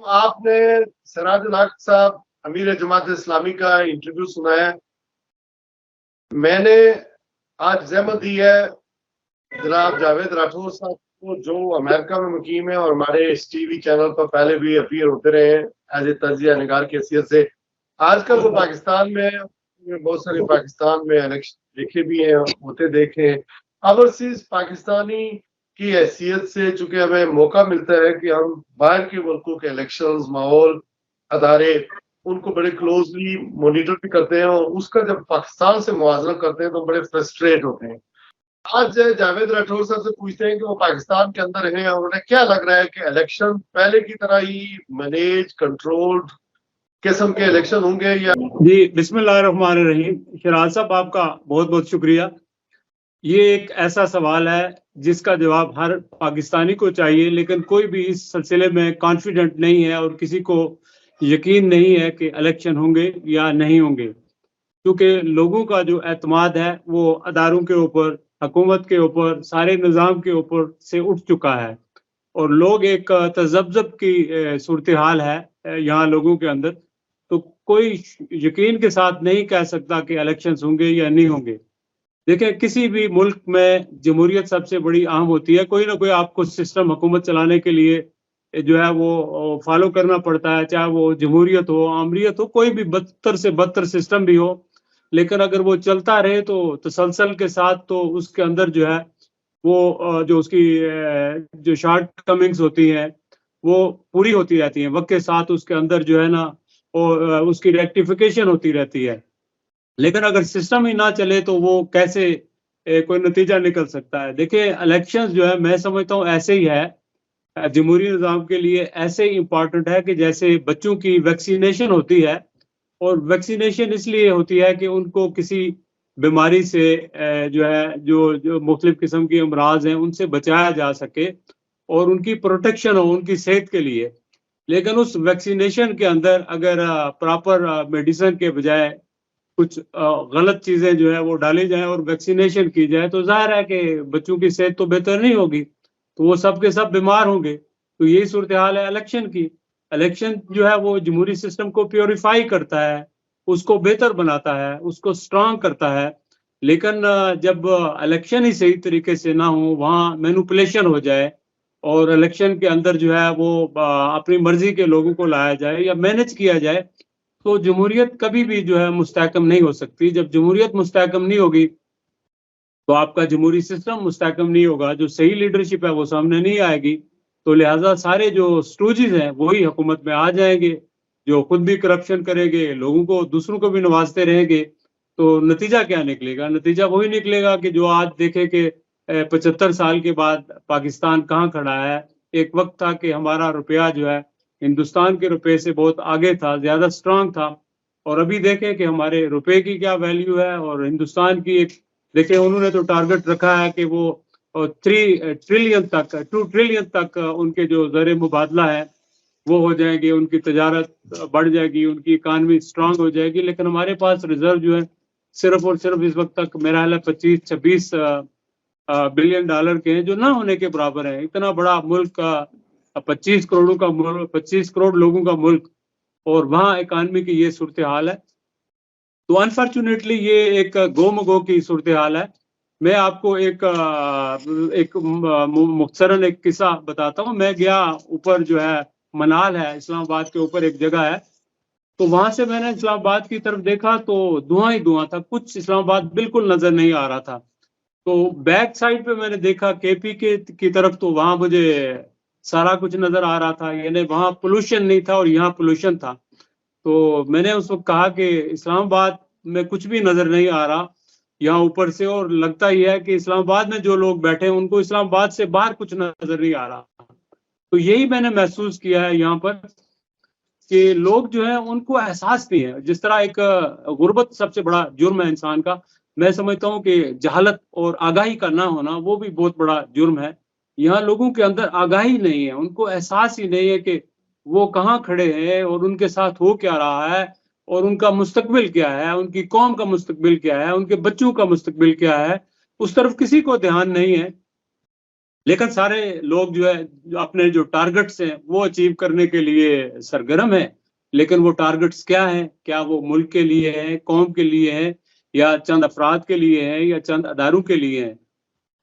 آپ نے سراج الحق صاحب امیر جماعت اسلامی کا انٹرویو سنا ہے. میں نے آج زحمت دی ہے جناب جاوید راٹھور صاحب کو جو امریکہ میں مقیم ہے اور ہمارے اس ٹی وی چینل پر پہلے بھی اپیئر ہوتے رہے ہیں ایز اے تجزیہ نگار کی حیثیت سے. آج کل وہ پاکستان میں بہت سارے پاکستان میں الیکشن دیکھے بھی ہیں ہوتے دیکھے ہیں. اوورسیز پاکستانی کی حیثیت سے چونکہ ہمیں موقع ملتا ہے کہ ہم باہر کے ملکوں کے الیکشنز ماحول ادارے ان کو بڑے کلوزلی مانیٹر بھی کرتے ہیں اور اس کا جب پاکستان سے موازنہ کرتے ہیں تو بڑے فرسٹریٹ ہوتے ہیں. آج جاوید راٹھور صاحب سے پوچھتے ہیں کہ وہ پاکستان کے اندر ہیں اور انہیں کیا لگ رہا ہے کہ الیکشن پہلے کی طرح ہی مینیج کنٹرولڈ قسم کے الیکشن ہوں گے یا؟ جی بسم اللہ الرحمن الرحیم. شراز صاحب آپ کا بہت بہت شکریہ. یہ ایک ایسا سوال ہے جس کا جواب ہر پاکستانی کو چاہیے، لیکن کوئی بھی اس سلسلے میں کانفیڈنٹ نہیں ہے اور کسی کو یقین نہیں ہے کہ الیکشن ہوں گے یا نہیں ہوں گے، کیونکہ لوگوں کا جو اعتماد ہے وہ اداروں کے اوپر، حکومت کے اوپر، سارے نظام کے اوپر سے اٹھ چکا ہے اور لوگ ایک تذبذب کی صورتحال ہے یہاں لوگوں کے اندر. تو کوئی یقین کے ساتھ نہیں کہہ سکتا کہ الیکشنز ہوں گے یا نہیں ہوں گے. دیکھیں کسی بھی ملک میں جمہوریت سب سے بڑی اہم ہوتی ہے. کوئی نہ کوئی آپ کو سسٹم حکومت چلانے کے لیے جو ہے وہ فالو کرنا پڑتا ہے، چاہے وہ جمہوریت ہو، آمریت ہو، کوئی بھی بدتر سے بدتر سسٹم بھی ہو، لیکن اگر وہ چلتا رہے تو تسلسل کے ساتھ تو اس کے اندر جو ہے وہ جو اس کی جو شارٹ کمنگز ہوتی ہیں وہ پوری ہوتی رہتی ہیں. وقت کے ساتھ اس کے اندر جو ہے نا اس کی ریکٹیفیکیشن ہوتی رہتی ہے. لیکن اگر سسٹم ہی نہ چلے تو وہ کیسے کوئی نتیجہ نکل سکتا ہے. دیکھیں الیکشنز جو ہے میں سمجھتا ہوں ایسے ہی ہے جمہوری نظام کے لیے، ایسے ہی امپورٹنٹ ہے کہ جیسے بچوں کی ویکسینیشن ہوتی ہے، اور ویکسینیشن اس لیے ہوتی ہے کہ ان کو کسی بیماری سے جو ہے جو مختلف قسم کی امراض ہیں ان سے بچایا جا سکے اور ان کی پروٹیکشن ہو ان کی صحت کے لیے. لیکن اس ویکسینیشن کے اندر اگر پراپر میڈیسن کے بجائے کچھ غلط چیزیں جو ہے وہ ڈالی جائیں اور ویکسینیشن کی جائے تو ظاہر ہے کہ بچوں کی صحت تو بہتر نہیں ہوگی، تو وہ سب کے سب بیمار ہوں گے. تو یہی صورتحال ہے الیکشن کی. الیکشن جو ہے وہ جمہوری سسٹم کو پیوریفائی کرتا ہے، اس کو بہتر بناتا ہے، اس کو سٹرانگ کرتا ہے. لیکن جب الیکشن ہی صحیح طریقے سے نہ ہو، وہاں مینوپولیشن ہو جائے اور الیکشن کے اندر جو ہے وہ اپنی مرضی کے لوگوں کو لایا جائے یا مینج کیا جائے تو جمہوریت کبھی بھی جو ہے مستحکم نہیں ہو سکتی. جب جمہوریت مستحکم نہیں ہوگی تو آپ کا جمہوری سسٹم مستحکم نہیں ہوگا، جو صحیح لیڈرشپ ہے وہ سامنے نہیں آئے گی. تو لہٰذا سارے جو سٹوجز ہیں وہی حکومت میں آ جائیں گے، جو خود بھی کرپشن کریں گے، لوگوں کو دوسروں کو بھی نوازتے رہیں گے. تو نتیجہ کیا نکلے گا؟ نتیجہ وہی نکلے گا کہ جو آج دیکھے کہ 75 سال کے بعد پاکستان کہاں کھڑا ہے. ایک وقت تھا کہ ہمارا روپیہ جو ہے ہندوستان کے روپے سے بہت آگے تھا، زیادہ سٹرانگ تھا، اور ابھی دیکھیں کہ ہمارے روپے کی کیا ویلیو ہے. اور ہندوستان کی ایک دیکھیں انہوں نے تو ٹارگٹ رکھا ہے کہ وہ 2 ٹریلین تک ان کے جو زر مبادلہ ہے وہ ہو جائیں گے، ان کی تجارت بڑھ جائے گی، ان کی اکانومی سٹرانگ ہو جائے گی. لیکن ہمارے پاس ریزرو جو ہے صرف اور صرف اس وقت تک میرا خیال ہے 25-26 بلین ڈالر کے ہیں، جو نہ ہونے کے برابر ہیں. اتنا بڑا ملک کا 25 کروڑ لوگوں کا ملک، اور وہاں اکانومی کی یہ صورتحال ہے. تو انفارچونیٹلی یہ ایک گو مگو کی صورتحال ہے. میں آپ کو ایک مختصراً ایک قصہ بتاتا ہوں. میں گیا اوپر جو ہے منال ہے اسلام آباد کے اوپر ایک جگہ ہے، تو وہاں سے میں نے اسلام آباد کی طرف دیکھا تو دھواں ہی دھواں تھا، کچھ اسلام آباد بالکل نظر نہیں آ رہا تھا. تو بیک سائڈ پہ میں نے دیکھا کے پی کی طرف، تو وہاں مجھے سارا کچھ نظر آ رہا تھا، یعنی وہاں پولوشن نہیں تھا اور یہاں پولوشن تھا. تو میں نے اس وقت کہا کہ اسلام آباد میں کچھ بھی نظر نہیں آ رہا یہاں اوپر سے، اور لگتا ہی ہے کہ اسلام آباد میں جو لوگ بیٹھے ہیں ان کو اسلام آباد سے باہر کچھ نظر نہیں آ رہا. تو یہی میں نے محسوس کیا ہے یہاں پر کہ لوگ جو ہیں ان کو احساس نہیں ہے. جس طرح ایک غربت سب سے بڑا جرم ہے انسان کا، میں سمجھتا ہوں کہ جہالت اور آگاہی کا نہ ہونا وہ بھی بہت بڑا جرم ہے. یہاں لوگوں کے اندر آگاہی نہیں ہے، ان کو احساس ہی نہیں ہے کہ وہ کہاں کھڑے ہیں اور ان کے ساتھ ہو کیا رہا ہے اور ان کا مستقبل کیا ہے، ان کی قوم کا مستقبل کیا ہے، ان کے بچوں کا مستقبل کیا ہے. اس طرف کسی کو دھیان نہیں ہے. لیکن سارے لوگ جو ہے اپنے جو ٹارگٹس ہیں وہ اچیو کرنے کے لیے سرگرم ہیں، لیکن وہ ٹارگٹس کیا ہیں؟ کیا وہ ملک کے لیے ہیں، قوم کے لیے ہیں، یا چند افراد کے لیے ہیں، یا چند اداروں کے لیے ہیں؟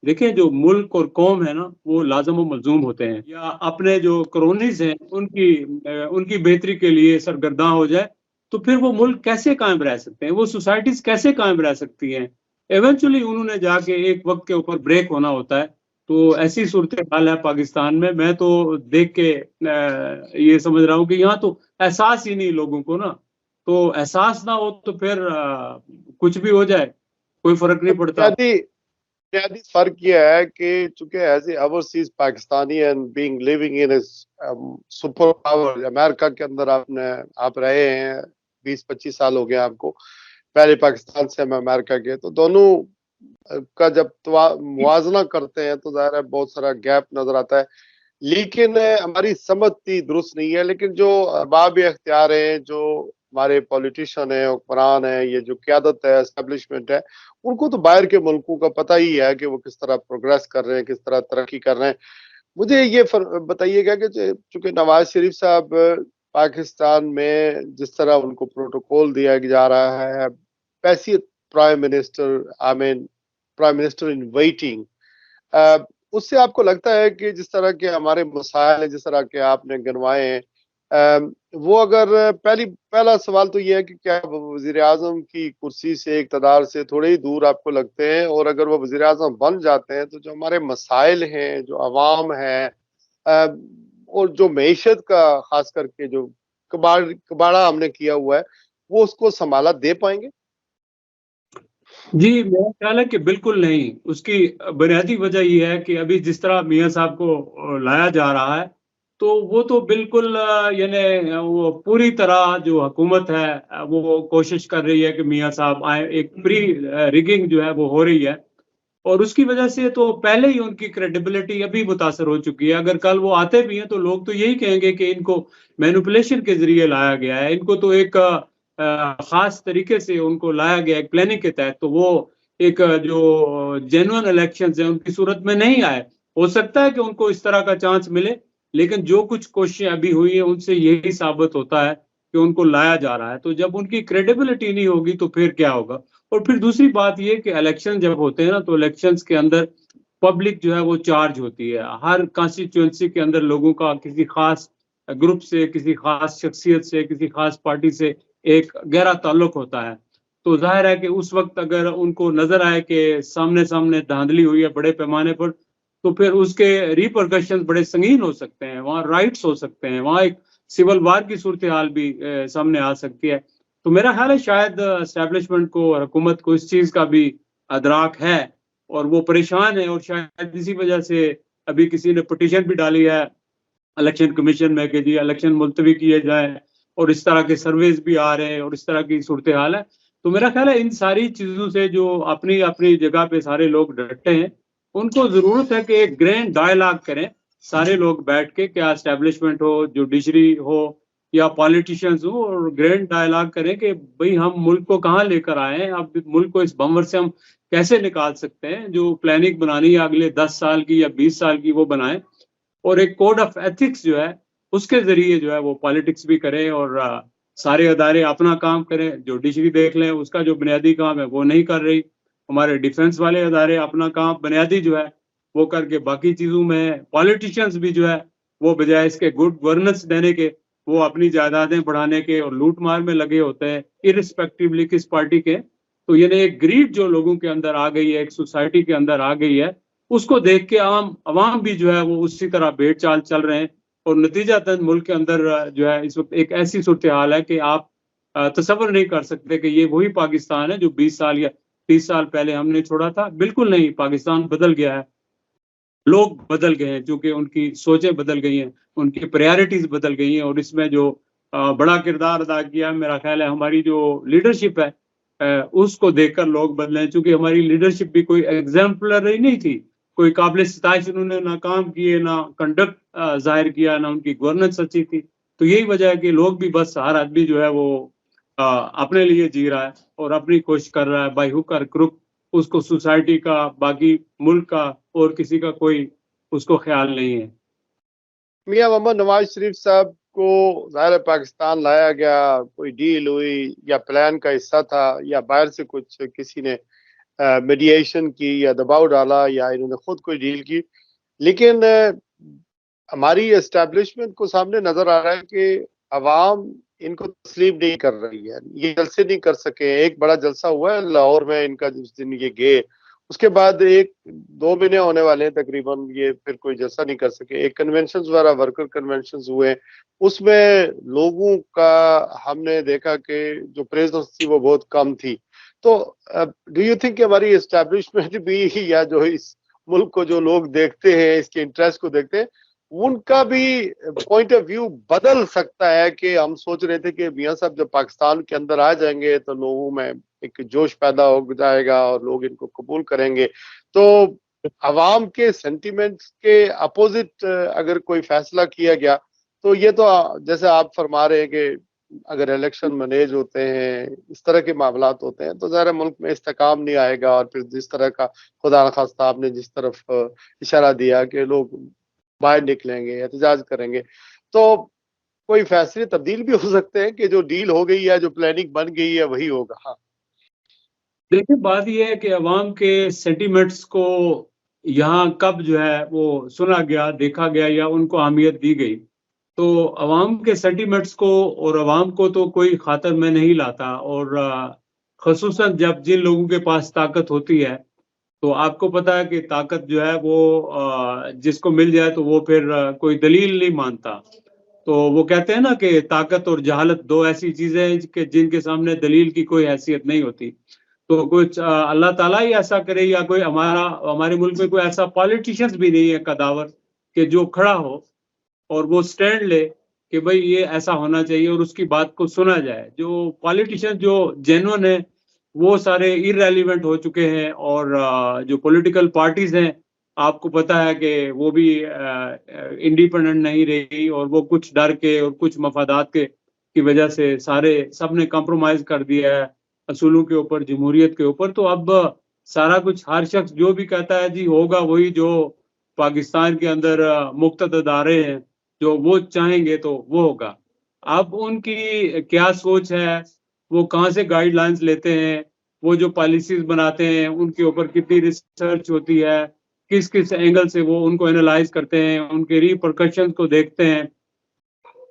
دیکھیں جو ملک اور قوم ہے نا وہ لازم و ملزوم ہوتے ہیں، یا اپنے جو کرونیز ہیں ان کی بہتری کے لیے سرگرداں ہو جائے تو پھر وہ ملک کیسے قائم رہ سکتے ہیں، وہ سوسائٹیز کیسے قائم رہ سکتی ہیں؟ ایونچولی انہوں نے جا کے ایک وقت کے اوپر بریک ہونا ہوتا ہے. تو ایسی صورتحال ہے پاکستان میں تو دیکھ کے یہ سمجھ رہا ہوں کہ یہاں تو احساس ہی نہیں لوگوں کو نا، تو احساس نہ ہو تو پھر کچھ بھی ہو جائے کوئی فرق نہیں پڑتا. بنیادی فرق یہ ہے کہ چونکہ as a overseas Pakistani and being living in super power America کے اندر آپ رہے ہیں 20-25 سال ہو گئے آپ کو، پہلے پاکستان سے ہم امریکہ کے، تو دونوں کا جب موازنہ کرتے ہیں تو ظاہر ہے بہت سارا گیپ نظر آتا ہے، لیکن ہماری سمجھتی درست نہیں ہے. لیکن جو ارباب اختیار ہیں، جو ہمارے پولیٹیشین ہیں، حکمران ہیں، یہ جو قیادت ہے، اسٹیبلشمنٹ ہے، ان کو تو باہر کے ملکوں کا پتہ ہی ہے کہ وہ کس طرح پروگریس کر رہے ہیں، کس طرح ترقی کر رہے ہیں. مجھے یہ بتائیے گا کہ چونکہ نواز شریف صاحب پاکستان میں جس طرح ان کو پروٹوکول دیا جا رہا ہے، پیسی پرائم منسٹر ان ویٹنگ، اس سے آپ کو لگتا ہے کہ جس طرح کے ہمارے مسائل ہیں، جس طرح کے آپ نے گنوائے ہیں، وہ اگر پہلا سوال تو یہ ہے کہ کیا وزیر اعظم کی کرسی سے، اقتدار سے تھوڑے ہی دور آپ کو لگتے ہیں؟ اور اگر وہ وزیر اعظم بن جاتے ہیں تو جو ہمارے مسائل ہیں، جو عوام ہیں، اور جو معیشت کا خاص کر کے جو کباڑا ہم نے کیا ہوا ہے، وہ اس کو سنبھالا دے پائیں گے؟ جی میرا خیال ہے کہ بالکل نہیں. اس کی بنیادی وجہ یہ ہے کہ ابھی جس طرح میاں صاحب کو لایا جا رہا ہے تو وہ تو بالکل یعنی وہ پوری طرح جو حکومت ہے وہ کوشش کر رہی ہے کہ میاں صاحب آئے، ایک پری ریگنگ جو ہے وہ ہو رہی ہے، اور اس کی وجہ سے تو پہلے ہی ان کی کریڈیبلٹی ابھی متاثر ہو چکی ہے. اگر کل وہ آتے بھی ہیں تو لوگ تو یہی کہیں گے کہ ان کو مینوپولیشن کے ذریعے لایا گیا ہے، ان کو تو ایک خاص طریقے سے ان کو لایا گیا ایک پلاننگ کے تحت، تو وہ ایک جو جینوئن الیکشنز ہیں ان کی صورت میں نہیں آئے. ہو سکتا ہے کہ ان کو اس طرح کا چانس ملے، لیکن جو کچھ کوششیں ابھی ہوئی ہیں ان سے یہی ثابت ہوتا ہے کہ ان کو لایا جا رہا ہے. تو جب ان کی کریڈیبلٹی نہیں ہوگی تو پھر کیا ہوگا؟ اور پھر دوسری بات یہ کہ الیکشن جب ہوتے ہیں نا تو الیکشنز کے اندر پبلک جو ہے وہ چارج ہوتی ہے. ہر کانسٹیچوئنسی کے اندر لوگوں کا کسی خاص گروپ سے، کسی خاص شخصیت سے، کسی خاص پارٹی سے ایک گہرا تعلق ہوتا ہے. تو ظاہر ہے کہ اس وقت اگر ان کو نظر آئے کہ سامنے دھاندلی ہوئی ہے بڑے پیمانے پر، تو پھر اس کے ریپرکشن بڑے سنگین ہو سکتے ہیں، وہاں رائٹس ہو سکتے ہیں، وہاں ایک سول وار کی صورتحال بھی سامنے آ سکتی ہے. تو میرا خیال ہے شاید اسٹیبلشمنٹ کو اور حکومت کو اس چیز کا بھی ادراک ہے اور وہ پریشان ہے، اور شاید اسی وجہ سے ابھی کسی نے پٹیشن بھی ڈالی ہے الیکشن کمیشن میں کہ جی الیکشن ملتوی کیے جائیں، اور اس طرح کے سرویز بھی آ رہے ہیں اور اس طرح کی صورتحال ہے. تو میرا خیال ہے ان ساری چیزوں سے جو اپنی اپنی جگہ پہ سارے لوگ ڈٹے ہیں ان کو ضرورت ہے کہ ایک گرینڈ ڈائلاگ کریں سارے لوگ بیٹھ کے، کیا اسٹیبلشمنٹ ہو، جوڈیشری ہو یا پالیٹیشینز ہو، اور گرینڈ ڈائلاگ کریں کہ بھئی ہم ملک کو کہاں لے کر آئے ہیں، اب ملک کو اس بمور سے ہم کیسے نکال سکتے ہیں. جو پلاننگ بنانی ہے اگلے 10 سال کی یا 20 سال کی وہ بنائیں، اور ایک کوڈ آف ایتھکس جو ہے اس کے ذریعے جو ہے وہ پالیٹکس بھی کریں، اور سارے ادارے اپنا کام کریں. جوڈیشری دیکھ لیں، اس کا جو بنیادی کام ہے وہ نہیں کر رہی. ہمارے ڈیفنس والے ادارے اپنا کام بنیادی جو ہے وہ کر کے باقی چیزوں میں، پالیٹیشینز بھی جو ہے وہ بجائے اس کے گڈ گورننس دینے کے وہ اپنی جائیدادیں بڑھانے کے اور لوٹ مار میں لگے ہوتے ہیں ارسپیکٹولی کس پارٹی کے. تو یعنی ایک گریڈ جو لوگوں کے اندر آ گئی ہے، ایک سوسائٹی کے اندر آ گئی ہے، اس کو دیکھ کے عوام بھی جو ہے وہ اسی طرح بھیڑ چال چل رہے ہیں. اور نتیجہ تن ملک کے اندر جو ہے اس وقت ایک ایسی صورتحال ہے کہ آپ تصور نہیں کر سکتے کہ یہ وہی پاکستان ہے جو 20 سال یا 30 سال پہلے ہم نے چھوڑا تھا. بالکل نہیں، پاکستان بدل گیا ہے، لوگ بدل گئے ہیں چونکہ ان کی سوچیں بدل گئی ہیں، ان کی پریارٹیز بدل گئی ہیں. اور اس میں جو بڑا کردار ادا کیا میرا خیال ہے ہماری جو لیڈرشپ ہے، اس کو دیکھ کر لوگ بدلے ہیں. چونکہ ہماری لیڈرشپ بھی کوئی ایگزامپلری نہیں تھی، کوئی قابل ستائش انہوں نے نہ کام کیے، نہ کنڈکٹ ظاہر کیا، نہ ان کی گورننس اچھی تھی. تو یہی وجہ ہے کہ لوگ بھی بس ہر آدمی جو ہے وہ اپنے لیے جی رہا ہے اور اپنی کوشش کر رہا ہے بائی ہک اور کروک. اس کو سوسائٹی کا، باقی ملک کا اور کسی کا کوئی اس کو خیال نہیں ہے. میاں محمد نواز شریف صاحب کو ظاہر پاکستان لایا گیا، کوئی ڈیل ہوئی یا پلان کا حصہ تھا یا باہر سے کچھ کسی نے میڈییشن کی یا دباؤ ڈالا یا انہوں نے خود کوئی ڈیل کی، لیکن ہماری اسٹیبلشمنٹ کو سامنے نظر آ رہا ہے کہ عوام ان کو تسلیم نہیں کر رہی ہے، یہ جلسے نہیں کر سکے. ایک بڑا جلسہ ہوا ہے لاہور میں ان کا جس دن یہ گئے، اس کے بعد 1-2 مہینے ہونے والے ہیں تقریباً، یہ پھر کوئی جلسہ نہیں کر سکے. ایک کنونشنز وغیرہ ورکر کنونشنز ہوئے، اس میں لوگوں کا ہم نے دیکھا کہ جو پریزنس تھی وہ بہت کم تھی. تو ڈو یو تھنک کہ ہماری اسٹیبلشمنٹ بھی یا جو اس ملک کو جو لوگ دیکھتے ہیں، اس کے انٹرسٹ کو دیکھتے ہیں، ان کا بھی پوائنٹ آف ویو بدل سکتا ہے؟ کہ ہم سوچ رہے تھے کہ میاں صاحب جب پاکستان کے اندر آ جائیں گے تو لوگوں میں ایک جوش پیدا ہو جائے گا اور لوگ ان کو قبول کریں گے. تو عوام کے سینٹیمنٹس کے اپوزٹ اگر کوئی فیصلہ کیا گیا تو یہ تو جیسے آپ فرما رہے ہیں کہ اگر الیکشن مینیج ہوتے ہیں، اس طرح کے معاملات ہوتے ہیں، تو ظاہر ملک میں استحکام نہیں آئے گا. اور پھر جس طرح کا خدا نخواستہ آپ نے جس طرف اشارہ دیا کہ لوگ باہر نکلیں گے، احتجاج کریں گے، تو کوئی فیصلے تبدیل بھی ہو سکتے ہیں کہ جو ڈیل ہو گئی ہے، جو پلاننگ بن گئی ہے، وہی ہوگا. ہاں دیکھیں، بات یہ ہے کہ عوام کے سینٹیمنٹس کو یہاں کب جو ہے وہ سنا گیا، دیکھا گیا یا ان کو اہمیت دی گئی. تو عوام کے سینٹیمنٹس کو اور عوام کو تو کوئی خاطر میں نہیں لاتا. اور خصوصاً جب جن لوگوں کے پاس طاقت ہوتی ہے، تو آپ کو پتا ہے کہ طاقت جو ہے وہ جس کو مل جائے تو وہ پھر کوئی دلیل نہیں مانتا. تو وہ کہتے ہیں نا کہ طاقت اور جہالت 2 ایسی چیزیں ہیں کہ جن کے سامنے دلیل کی کوئی حیثیت نہیں ہوتی. تو کچھ اللہ تعالیٰ ہی ایسا کرے یا کوئی ہمارے ملک میں کوئی ایسا پالیٹیشنز بھی نہیں ہے قداور کہ جو کھڑا ہو اور وہ سٹینڈ لے کہ بھئی یہ ایسا ہونا چاہیے اور اس کی بات کو سنا جائے. جو پالیٹیشن جو جینون ہیں وہ سارے ایرریلیونٹ ہو چکے ہیں. اور جو پولیٹیکل پارٹیز ہیں، آپ کو پتا ہے کہ وہ بھی انڈیپینڈنٹ نہیں رہی، اور وہ کچھ ڈر کے اور کچھ مفادات کی وجہ سے سب نے کمپرومائز کر دیا ہے اصولوں کے اوپر، جمہوریت کے اوپر. تو اب سارا کچھ ہر شخص جو بھی کہتا ہے جی ہوگا وہی جو پاکستان کے اندر مقتدر ادارے ہیں جو وہ چاہیں گے تو وہ ہوگا. اب ان کی کیا سوچ ہے، وہ کہاں سے گائیڈ لائنز لیتے ہیں، وہ جو پالیسیز بناتے ہیں ان کے اوپر کتنی ریسرچ ہوتی ہے، کس کس اینگل سے وہ ان کو انالائز کرتے ہیں، ان کے ریپرکشن کو دیکھتے ہیں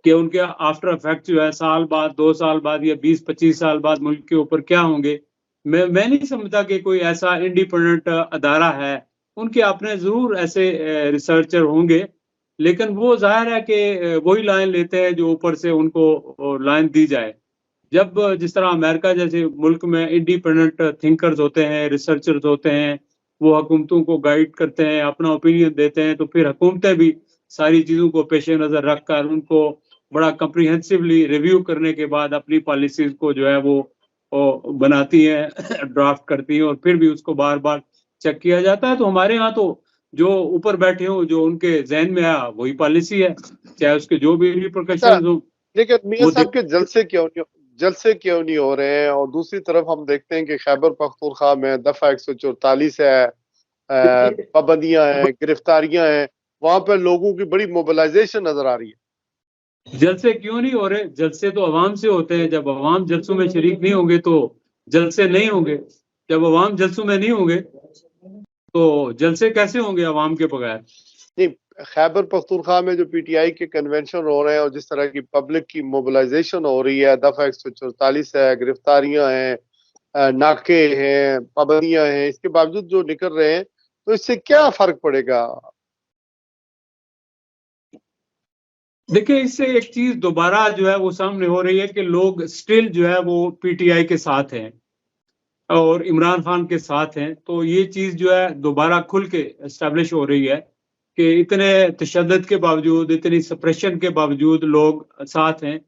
کہ ان کے آفٹر افیکٹ جو ہے سال بعد 2 سال بعد یا 20-25 سال بعد ملک کے اوپر کیا ہوں گے. میں نہیں سمجھتا کہ کوئی ایسا انڈیپینڈنٹ ادارہ ہے. ان کے اپنے ضرور ایسے ریسرچر ہوں گے، لیکن وہ ظاہر ہے کہ وہی لائن لیتے ہیں جو اوپر سے ان کو لائن دی جائے. جب جس طرح امریکہ جیسے ملک میں انڈیپینڈنٹ تھنکرز ہوتے ہیں، ریسرچرز ہوتے ہیں، وہ حکومتوں کو گائیڈ کرتے ہیں، اپنا اوپینین دیتے ہیں، تو پھر حکومتیں بھی ساری چیزوں کو پیش نظر رکھ کر ان کو بڑا کمپریہنسولی ریویو کرنے کے بعد اپنی پالیسیز کو جو ہے وہ بناتی ہیں، ڈرافٹ کرتی ہیں، اور پھر بھی اس کو بار بار چیک کیا جاتا ہے. تو ہمارے ہاں تو جو اوپر بیٹھے ہوں، جو ان کے ذہن میں آیا وہی پالیسی ہے، چاہے اس کے جو بھی ریپرکشنز ہوں. لیکن میاں صاحب کے جلسے کیوں نہیں ہو رہے ہیں؟ اور دوسری طرف ہم دیکھتے ہیں کہ خیبر پختونخوا میں دفعہ 144 ہے، پابندیاں ہیں، گرفتاریاں ہیں، وہاں پہ لوگوں کی بڑی موبلائزیشن نظر آ رہی ہے. جلسے کیوں نہیں ہو رہے؟ جلسے تو عوام سے ہوتے ہیں. جب عوام جلسوں میں شریک نہیں ہوں گے تو جلسے نہیں ہوں گے. جب عوام جلسوں میں نہیں ہوں گے تو جلسے کیسے ہوں گے عوام کے بغیر؟ نہیں، خیبر پختونخوا میں جو پی ٹی آئی کے کنونشن ہو رہے ہیں اور جس طرح کی پبلک کی موبلائزیشن ہو رہی ہے، دفعہ 144 ہے، گرفتاریاں ہیں، ناکے ہیں، پابندیاں ہیں، اس کے باوجود جو نکل رہے ہیں، تو اس سے کیا فرق پڑے گا؟ دیکھیں، اس سے ایک چیز دوبارہ جو ہے وہ سامنے ہو رہی ہے کہ لوگ سٹل جو ہے وہ پی ٹی آئی کے ساتھ ہیں اور عمران خان کے ساتھ ہیں. تو یہ چیز جو ہے دوبارہ کھل کے اسٹیبلش ہو رہی ہے کہ اتنے تشدد کے باوجود، اتنی سپریشن کے باوجود لوگ ساتھ ہیں.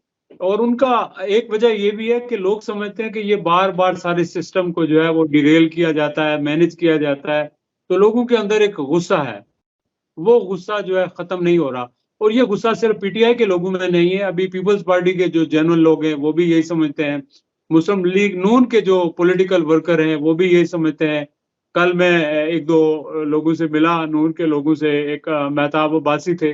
اور ان کا ایک وجہ یہ بھی ہے کہ لوگ سمجھتے ہیں کہ یہ بار بار سارے سسٹم کو جو ہے وہ ڈیریل کیا جاتا ہے، مینج کیا جاتا ہے. تو لوگوں کے اندر ایک غصہ ہے، وہ غصہ جو ہے ختم نہیں ہو رہا. اور یہ غصہ صرف پی ٹی آئی کے لوگوں میں نہیں ہے، ابھی پیپلز پارٹی کے جو جنرل لوگ ہیں وہ بھی یہی سمجھتے ہیں، مسلم لیگ نون کے جو پولیٹیکل ورکر ہیں وہ بھی یہی سمجھتے ہیں. کل میں ایک دو لوگوں سے ملا، نور کے لوگوں سے، ایک مہتاب عباسی تھے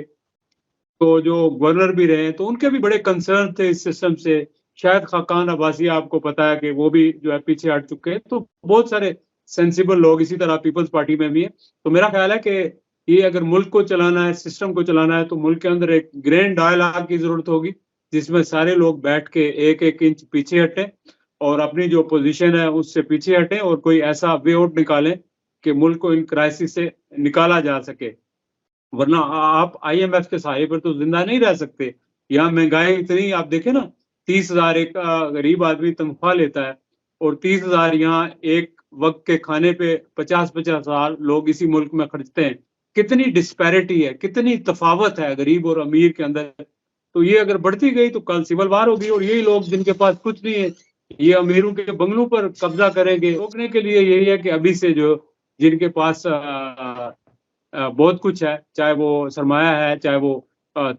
تو جو گورنر بھی رہے ہیں، تو ان کے بھی بڑے کنسرن تھے اس سسٹم سے. شاید خاقان عباسی آپ کو پتا ہے کہ وہ بھی جو ہے پیچھے ہٹ چکے ہیں. تو بہت سارے سینسیبل لوگ اسی طرح پیپلز پارٹی میں بھی ہیں. تو میرا خیال ہے کہ یہ اگر ملک کو چلانا ہے، سسٹم کو چلانا ہے، تو ملک کے اندر ایک گرینڈ ڈائلاگ کی ضرورت ہوگی جس میں سارے لوگ بیٹھ کے ایک ایک انچ پیچھے ہٹیں اور اپنی جو پوزیشن ہے اس سے پیچھے ہٹیں اور کوئی ایسا وے آؤٹ نکالیں کہ ملک کو ان کرائسس سے نکالا جا سکے. ورنہ آپ آئی ایم ایف کے سہارے پر تو زندہ نہیں رہ سکتے. یہاں مہنگائی اتنی، آپ دیکھیں نا، 30,000 ایک غریب آدمی تنخواہ لیتا ہے اور 30,000 یہاں ایک وقت کے کھانے پہ 50 سال لوگ اسی ملک میں خرچتے ہیں. کتنی ڈسپیرٹی ہے، کتنی تفاوت ہے غریب اور امیر کے اندر. تو یہ اگر بڑھتی گئی تو کل سول وار ہوگی اور یہی لوگ جن کے پاس کچھ نہیں ہے یہ امیروں کے بنگلوں پر قبضہ کریں گے. روکنے کے لیے یہی ہے کہ ابھی سے جو جن کے پاس بہت کچھ ہے، چاہے وہ سرمایہ ہے، چاہے وہ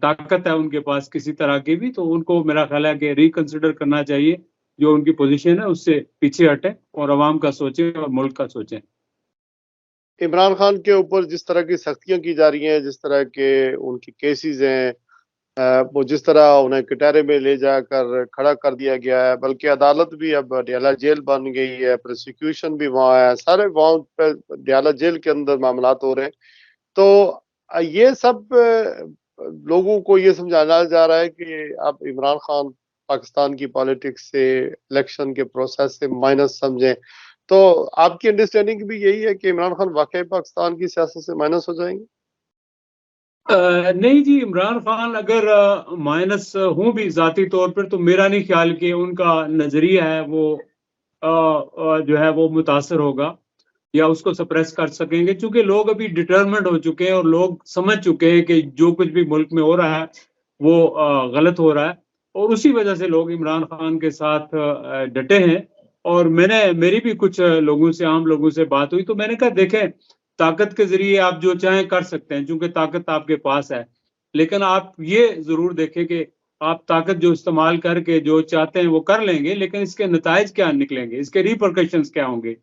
طاقت ہے ان کے پاس کسی طرح کی بھی، تو ان کو میرا خیال ہے کہ ریکنسیڈر کرنا چاہیے، جو ان کی پوزیشن ہے اس سے پیچھے ہٹیں اور عوام کا سوچیں اور ملک کا سوچیں. عمران خان کے اوپر جس طرح کی سختیاں کی جا رہی ہیں، جس طرح کے ان کی کیسز ہیں، وہ جس طرح انہیں کٹہرے میں لے جا کر کھڑا کر دیا گیا ہے، بلکہ عدالت بھی اب ڈیالہ جیل بن گئی ہے، پروسیکیوشن بھی وہاں ہے، سارے وہاں پہ ڈیالہ جیل کے اندر معاملات ہو رہے ہیں. تو یہ سب لوگوں کو یہ سمجھانا جا رہا ہے کہ آپ عمران خان پاکستان کی پالیٹکس سے، الیکشن کے پروسیس سے مائنس سمجھیں. تو آپ کی انڈرسٹینڈنگ بھی یہی ہے کہ عمران خان واقعی پاکستان کی سیاست سے مائنس ہو جائیں گے؟ نہیں جی، عمران خان اگر مائنس ہوں بھی ذاتی طور پر، تو میرا نہیں خیال کہ ان کا نظریہ ہے وہ جو ہے وہ متاثر ہوگا یا اس کو سپریس کر سکیں گے، چونکہ لوگ ابھی ڈٹرمنٹ ہو چکے ہیں اور لوگ سمجھ چکے ہیں کہ جو کچھ بھی ملک میں ہو رہا ہے وہ غلط ہو رہا ہے، اور اسی وجہ سے لوگ عمران خان کے ساتھ ڈٹے ہیں. اور میری بھی کچھ لوگوں سے، عام لوگوں سے بات ہوئی تو میں نے کہا دیکھیں، طاقت کے ذریعے آپ جو چاہیں کر سکتے ہیں چونکہ طاقت آپ کے پاس ہے، لیکن آپ یہ ضرور دیکھیں کہ آپ طاقت جو استعمال کر کے جو چاہتے ہیں وہ کر لیں گے، لیکن اس کے نتائج کیا نکلیں گے، اس کے ریپرکشنز کیا ہوں گے،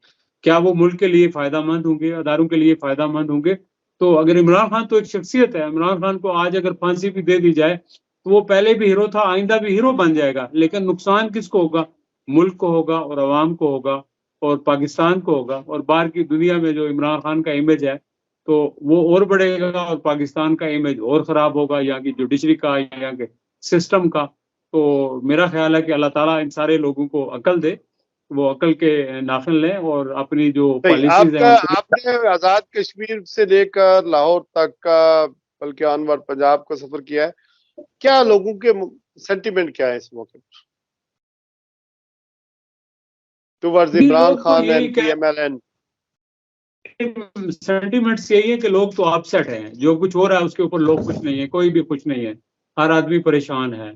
کیا وہ ملک کے لیے فائدہ مند ہوں گے، اداروں کے لیے فائدہ مند ہوں گے. تو اگر عمران خان تو ایک شخصیت ہے، عمران خان کو آج اگر پھانسی بھی دے دی جائے تو وہ پہلے بھی ہیرو تھا، آئندہ بھی ہیرو بن جائے گا، لیکن نقصان کس کو ہوگا؟ ملک کو ہوگا اور عوام کو ہوگا اور پاکستان کو ہوگا. اور باہر کی دنیا میں جو عمران خان کا امیج ہے تو وہ اور بڑھے گا اور پاکستان کا امیج اور خراب ہوگا، یہاں کی جوڈیشری کا، یہاں کے سسٹم کا. تو میرا خیال ہے کہ اللہ تعالیٰ ان سارے لوگوں کو عقل دے، وہ عقل کے ناخن لیں اور اپنی جو پالیسیز ہیں ان کو. آپ نے آزاد کشمیر سے لے کر لاہور تک کا، بلکہ انور پنجاب کا سفر کیا ہے، کیا لوگوں کے سینٹیمنٹ کیا ہے اس موقع پر towards Imran Khan and P M L N? Sentiments یہی ہے کہ لوگ تو اپسیٹ ہیں، جو کچھ ہو رہا ہے اس کے اوپر لوگ خوش نہیں ہیں، کوئی بھی خوش نہیں ہے، ہر آدمی پریشان ہے.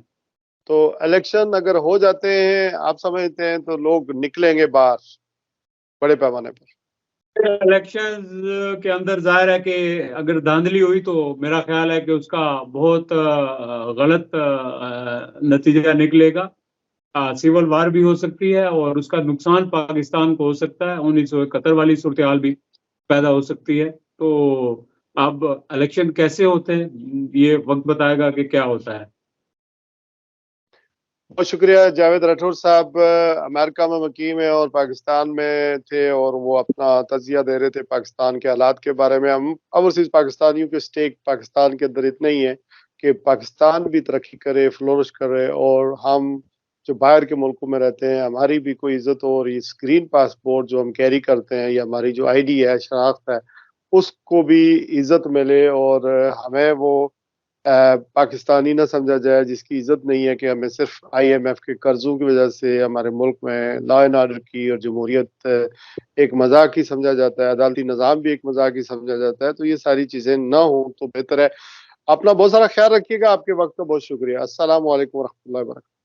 تو الیکشن اگر ہو جاتے ہیں، آپ سمجھتے ہیں تو لوگ نکلیں گے باہر بڑے پیمانے پر؟ الیکشن کے اندر ظاہر ہے کہ اگر دھاندلی ہوئی تو میرا خیال ہے کہ اس کا بہت غلط نتیجہ نکلے گا. سول وار بھی ہو سکتی ہے اور اس کا نقصان پاکستان کو ہو سکتا ہے، 1971 والی صورتحال بھی پیدا ہو سکتی ہے. تو اب الیکشن کیسے ہوتے ہیں یہ وقت بتائے گا کہ کیا ہوتا ہے. بہت شکریہ جاوید راٹھور صاحب. امریکہ میں مقیم ہے اور پاکستان میں تھے اور وہ اپنا تجزیہ دے رہے تھے پاکستان کے حالات کے بارے میں. ہم اوورسیز پاکستانیوں کے سٹیک پاکستان کے اندر اتنے ہی ہیں کہ پاکستان بھی ترقی کرے، فلورش کرے، اور ہم جو باہر کے ملکوں میں رہتے ہیں ہماری بھی کوئی عزت ہو، اور یہ اسکرین پاسپورٹ جو ہم کیری کرتے ہیں یا ہماری جو آئی ڈی ہے، شناخت ہے، اس کو بھی عزت ملے اور ہمیں وہ پاکستانی نہ سمجھا جائے جس کی عزت نہیں ہے، کہ ہمیں صرف آئی ایم ایف کے قرضوں کی وجہ سے ہمارے ملک میں لا اینڈ آرڈر کی اور جمہوریت ایک مذاق ہی سمجھا جاتا ہے، عدالتی نظام بھی ایک مذاق ہی سمجھا جاتا ہے. تو یہ ساری چیزیں نہ ہوں تو بہتر ہے. اپنا بہت سارا خیال رکھیے گا. آپ کے وقت کا بہت شکریہ. السلام علیکم ورحمۃ اللہ وبرکاتہ.